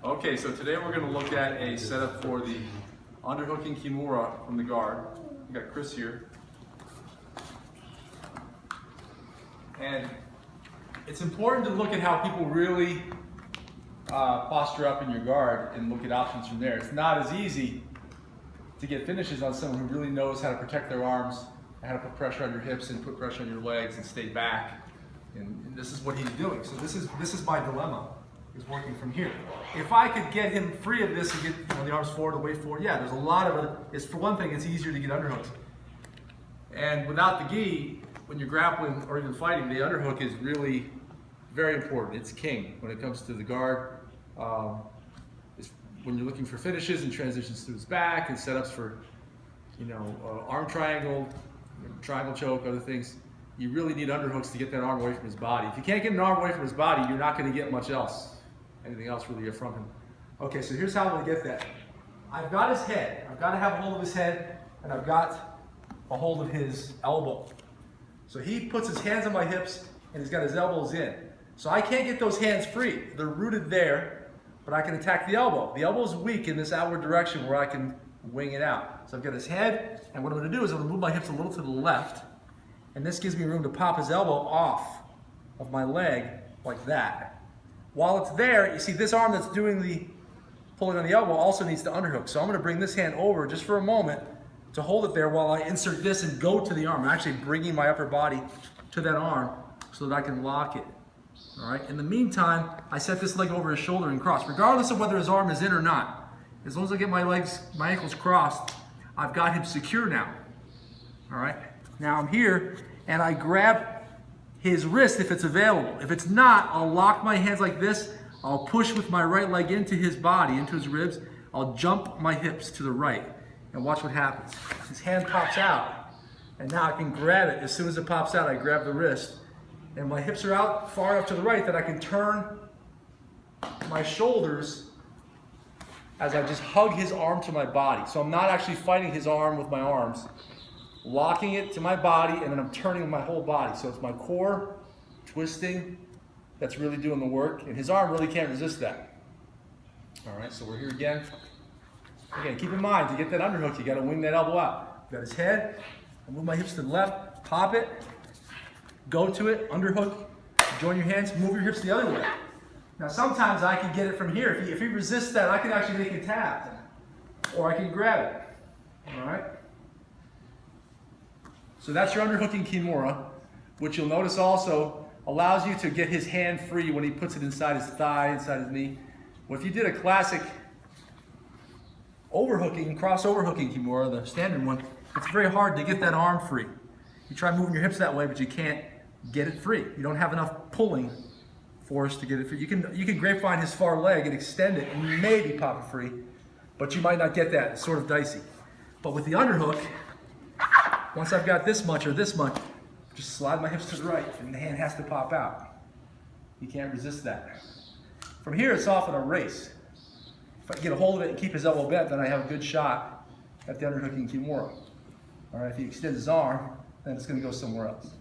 Okay, so today we're going to look at a setup for the underhooking Kimura from the guard. We got Chris here. And it's important to look at how people really posture up in your guard and look at options from there. It's not as easy to get finishes on someone who really knows how to protect their arms, how to put pressure on your hips and put pressure on your legs and stay back. And this is what he's doing. So this is my dilemma, is working from here. If I could get him free of this and get the arms forward, the weight forward, yeah, there's a lot of it. It's, for one thing, it's easier to get underhooks. And without the gi, when you're grappling or even fighting, the underhook is really very important. It's king when it comes to the guard. When you're looking for finishes and transitions through his back and setups for, arm triangle, triangle choke, other things, you really need underhooks to get that arm away from his body. If you can't get an arm away from his body, you're not going to get much else, anything else really from him. Okay, so here's how I'm going to get that. I've got his head. I've got to have a hold of his head, and I've got a hold of his elbow. So he puts his hands on my hips, and he's got his elbows in. So I can't get those hands free. They're rooted there, but I can attack the elbow. The elbow's weak in this outward direction where I can wing it out. So I've got his head, and what I'm going to do is I'm going to move my hips a little to the left, and this gives me room to pop his elbow off of my leg like that. While it's there, you see this arm that's doing the pulling on the elbow also needs to underhook. So I'm going to bring this hand over just for a moment to hold it there while I insert this and go to the arm. I'm actually bringing my upper body to that arm so that I can lock it. All right. In the meantime, I set this leg over his shoulder and cross, regardless of whether his arm is in or not. As long as I get my ankles crossed, I've got him secure now. All right. Now I'm here and I grab his wrist if it's available. If it's not, I'll lock my hands like this. I'll push with my right leg into his body, into his ribs. I'll jump my hips to the right and watch what happens. His hand pops out and now I can grab it. As soon as it pops out, I grab the wrist and my hips are out far enough to the right that I can turn my shoulders as I just hug his arm to my body. So I'm not actually fighting his arm with my arms, locking it to my body, and then I'm turning my whole body. So it's my core twisting that's really doing the work, and his arm really can't resist that. All right, so we're here again. Again, keep in mind, to get that underhook, you gotta wing that elbow out. Got his head, I move my hips to the left, pop it, go to it, underhook, join your hands, move your hips the other way. Now sometimes I can get it from here. If he resists that, I can actually make it tap, or I can grab it, all right? So that's your underhooking Kimura, which you'll notice also allows you to get his hand free when he puts it inside his thigh, inside his knee. Well, if you did a classic overhooking, cross overhooking Kimura, the standard one, it's very hard to get that arm free. You try moving your hips that way, but you can't get it free. You don't have enough pulling force to get it free. You can grapevine his far leg and extend it and maybe pop it free, but you might not get that. It's sort of dicey. But with the underhook, once I've got this much or this much, just slide my hips to the right and the hand has to pop out. You can't resist that. From here, it's often a race. If I can get a hold of it and keep his elbow bent, then I have a good shot at the underhooking Kimura. All right, if he extends his arm, then it's going to go somewhere else.